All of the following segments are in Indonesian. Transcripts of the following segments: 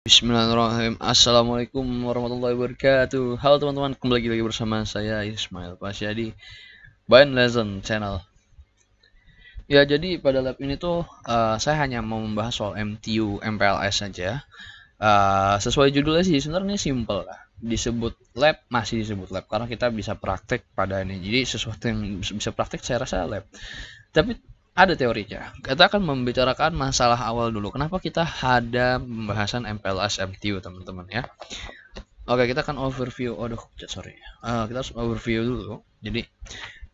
Bismillahirrahmanirrahim. Assalamualaikum warahmatullahi wabarakatuh. Halo teman-teman, kembali lagi bersama saya Ismail Pasyadi Bind Lesson Channel. Ya, jadi pada lab ini tuh saya hanya mau membahas soal MTU MPLS saja. Sesuai judulnya sih sebenarnya simple lah. Disebut lab, masih disebut lab karena kita bisa praktek pada ini. Jadi sesuatu yang bisa praktek saya rasa lab. Tapi ada teorinya. Kita akan membicarakan masalah awal dulu. Kenapa kita ada pembahasan MPLS MTU, teman-teman ya? Oke, kita akan overview. Aduh, sorry. Kita harus overview dulu. Jadi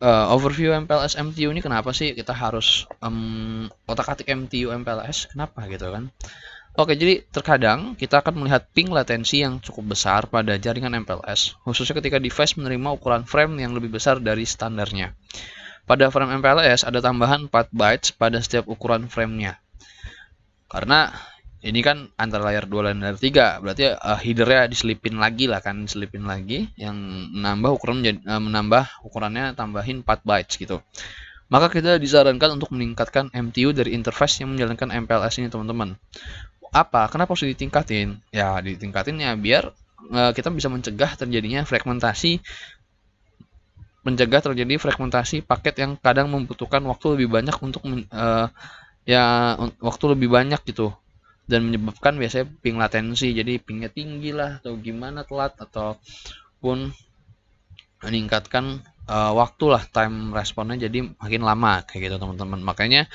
overview MPLS MTU ini kenapa sih kita harus otak-atik MTU MPLS? Kenapa gitu kan? Oke, jadi terkadang kita akan melihat ping latensi yang cukup besar pada jaringan MPLS, khususnya ketika device menerima ukuran frame yang lebih besar dari standarnya. Pada frame MPLS ada tambahan 4 bytes pada setiap ukuran framenya. Karena ini kan antara layar 2 dan layar 3, berarti headernya diselipin lagi lah kan, diselipin lagi yang menambah ukurannya tambahin 4 bytes gitu. Maka kita disarankan untuk meningkatkan MTU dari interface yang menjalankan MPLS ini, teman-teman. Apa? Kenapa harus ditingkatin? Ya, ditingkatin ya biar kita bisa mencegah terjadinya fragmentasi paket yang kadang membutuhkan waktu lebih banyak untuk waktu lebih banyak gitu, dan menyebabkan biasanya ping latensi, jadi pingnya tinggi lah atau gimana, telat ataupun meningkatkan waktu lah, time responnya jadi makin lama kayak gitu, teman-teman. Makanya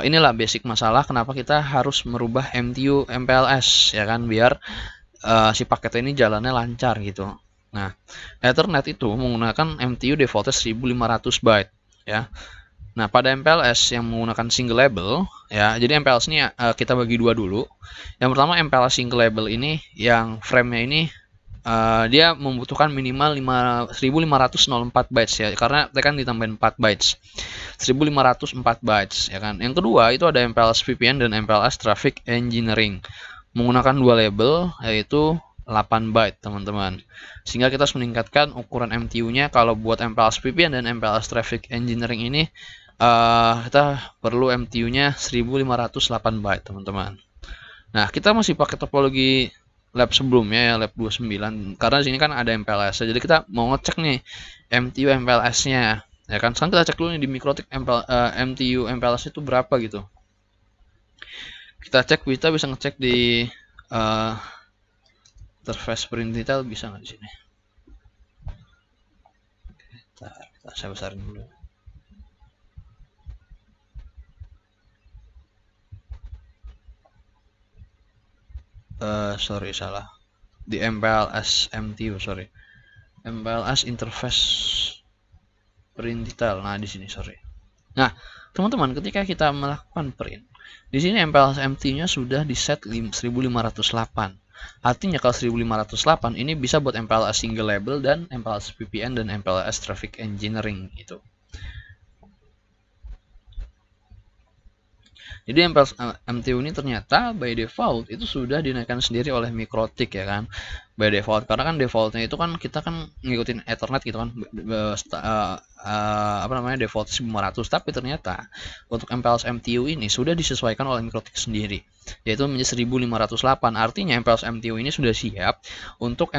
inilah basic masalah kenapa kita harus merubah MTU MPLS ya kan, biar si paket ini jalannya lancar gitu. Nah, Ethernet itu menggunakan MTU defaultnya 1500 byte ya. Nah, pada MPLS yang menggunakan single label ya, jadi MPLS ini kita bagi dua dulu. Yang pertama, MPLS single label ini yang frame-nya ini dia membutuhkan minimal 1504 bytes ya, karena tekan ditambahin 4 bytes. 1504 bytes ya kan. Yang kedua itu ada MPLS VPN dan MPLS Traffic Engineering, menggunakan dua label yaitu 8 byte, teman-teman. Sehingga kita harus meningkatkan ukuran MTU-nya. Kalau buat MPLS VPN dan MPLS Traffic Engineering ini kita perlu MTU-nya 1508 byte, teman-teman. Nah, kita masih pakai topologi lab sebelumnya ya, lab 29, karena di sini kan ada MPLS. Jadi kita mau ngecek nih MTU MPLS-nya. Ya kan, sekarang kita cek dulu nih di Mikrotik MTU MPLS itu berapa gitu. Kita bisa ngecek di interface print detail, bisa nggak di sini? Saya besarin dulu. Sorry, salah. Di MPLS MTU, sorry. MPLS interface print detail. Nah, di sini, sorry. Nah, teman-teman, ketika kita melakukan print, di sini MPLS MTU-nya sudah di set 1508. Artinya kalau 1508 ini bisa buat MPLS single label dan MPLS VPN dan MPLS Traffic Engineering gitu. Jadi MPLS MTU ini ternyata by default itu sudah dinaikkan sendiri oleh Mikrotik ya kan, by default, karena kan defaultnya itu kan kita kan ngikutin Ethernet gitu kan, default 1500, tapi ternyata untuk MPLS MTU ini sudah disesuaikan oleh Mikrotik sendiri, yaitu menjadi 1508. Artinya MPLS MTU ini sudah siap untuk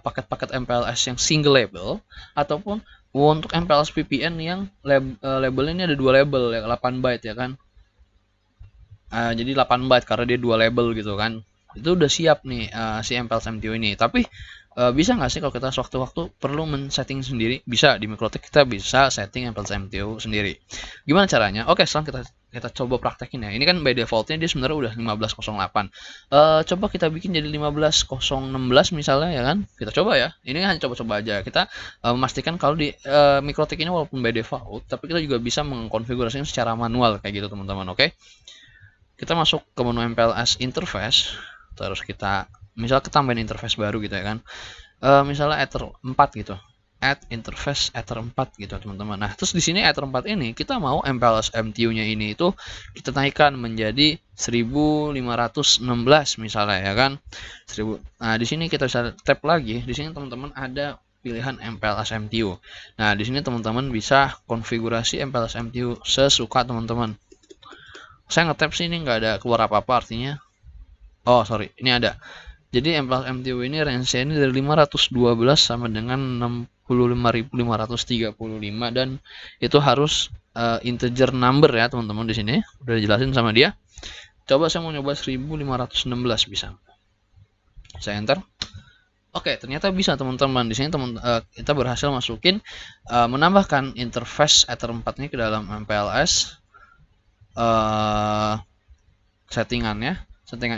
paket-paket MPLS yang single label ataupun untuk MPLS VPN yang labelnya ini ada dua label ya, 8 byte ya kan. Jadi 8 byte karena dia dua label gitu kan. Itu udah siap nih si MPLS MTU ini. Tapi bisa nggak sih kalau kita sewaktu-waktu perlu men-setting sendiri? Bisa, di Mikrotik kita bisa setting MPLS MTU sendiri. Gimana caranya? Oke, sekarang kita coba praktekin ya. Ini kan by defaultnya dia sebenarnya udah 1508. Coba kita bikin jadi 15016 misalnya ya kan. Kita coba ya. Ini hanya coba-coba aja. Kita memastikan kalau di Mikrotik ini walaupun by default, tapi kita juga bisa mengkonfigurasinya secara manual kayak gitu, teman-teman. Oke. Kita masuk ke menu MPLS interface, terus kita tambahin interface baru gitu ya kan, misalnya Ether 4 gitu, add interface Ether 4 gitu, teman-teman. Nah, terus di sini Ether 4 ini kita mau MPLS MTU-nya ini itu kita naikkan menjadi 1516 misalnya ya kan. Nah, di sini kita bisa tap lagi. Di sini teman-teman ada pilihan MPLS MTU. Nah, di sini teman-teman bisa konfigurasi MPLS MTU sesuka teman-teman. Saya ngetap sih, ini nggak ada keluar apa-apa artinya. Oh sorry, ini ada. Jadi M+ MTU ini range-nya ini dari 512 sama dengan 65.535 dan itu harus integer number ya teman-teman. Di sini udah dijelasin sama dia. Coba saya mau nyoba 1516 bisa. Saya enter. Oke, ternyata bisa teman-teman. Di sini kita berhasil masukin menambahkan interface Ether 4 ini ke dalam MPLS settingan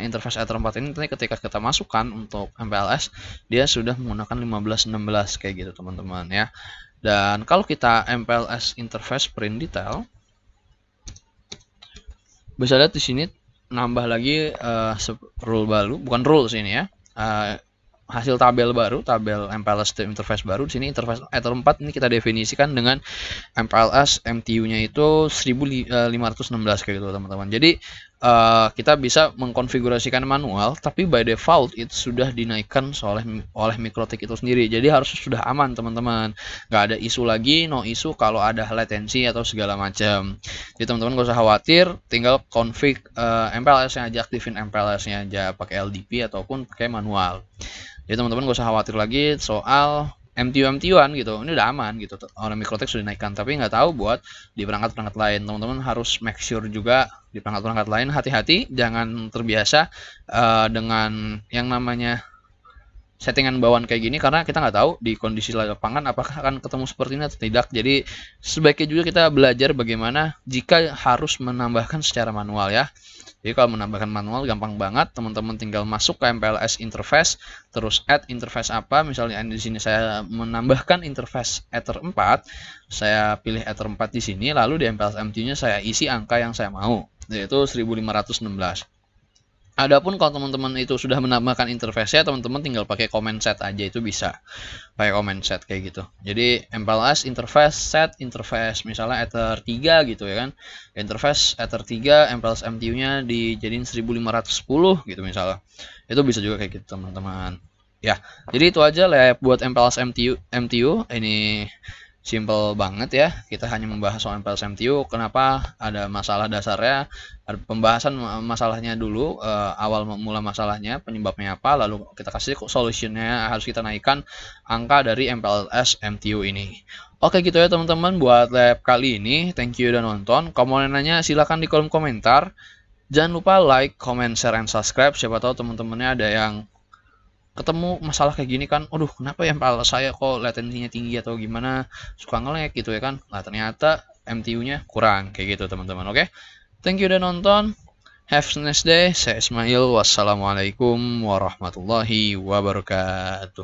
interface Ether 4 ini nanti ketika kita masukkan untuk MPLS dia sudah menggunakan 1516 kayak gitu teman-teman ya. Dan kalau kita MPLS interface print detail, bisa lihat di sini nambah lagi rule baru, bukan rule sini ya. Hasil tabel baru, tabel MPLS interface baru. Di sini interface Ether 4 ini kita definisikan dengan MPLS MTU-nya itu 1516 kayak gitu teman-teman. Jadi kita bisa mengkonfigurasikan manual, tapi by default itu sudah dinaikkan oleh MikroTik itu sendiri. Jadi harus sudah aman teman-teman. Nggak ada isu lagi, no isu kalau ada latensi atau segala macam. Jadi teman-teman nggak usah khawatir, tinggal config MPLS-nya aja, aktifin MPLS-nya aja pakai LDP ataupun pakai manual. Jadi teman-teman gak usah khawatir lagi soal MTU-MTU-an gitu. Ini udah aman gitu. Orang MikroTik sudah dinaikkan, tapi nggak tahu buat di perangkat-perangkat lain. Teman-teman harus make sure juga di perangkat-perangkat lain hati-hati, jangan terbiasa dengan yang namanya settingan bawaan kayak gini, karena kita nggak tahu di kondisi lapangan apakah akan ketemu seperti ini atau tidak. Jadi sebaiknya juga kita belajar bagaimana jika harus menambahkan secara manual ya. Jadi kalau menambahkan manual gampang banget, teman-teman tinggal masuk ke MPLS interface, terus add interface apa, misalnya di sini saya menambahkan interface Ether 4, saya pilih Ether 4 di sini, lalu di MPLS MTU-nya saya isi angka yang saya mau, yaitu 1516. Adapun kalau teman-teman itu sudah menambahkan interface-nya, teman-teman tinggal pakai comment set aja, itu bisa pakai comment set kayak gitu. Jadi MPLS interface set interface misalnya Ether 3 gitu ya kan. Interface Ether 3 MPLS MTU-nya dijadiin 1510 gitu misalnya. Itu bisa juga kayak gitu teman-teman. Ya, jadi itu aja lab buat MPLS MTU. Ini simple banget ya, kita hanya membahas soal MPLS MTU. Kenapa ada masalah dasarnya, ada pembahasan masalahnya dulu, awal mula masalahnya, penyebabnya apa, lalu kita kasih solutionnya, harus kita naikkan angka dari MPLS MTU ini. Oke gitu ya teman-teman buat lab kali ini. Thank you udah nonton. Kalau mau nanya silahkan di kolom komentar. Jangan lupa like, comment, share, and subscribe. Siapa tahu teman-temannya ada yang ketemu masalah kayak gini kan, aduh kenapa ya MPLS saya kok latensinya tinggi atau gimana, suka nge-lag gitu ya kan. Nah ternyata MTU-nya kurang kayak gitu teman-teman. Oke, thank you udah nonton, have a nice day. Saya Ismail, wassalamualaikum warahmatullahi wabarakatuh.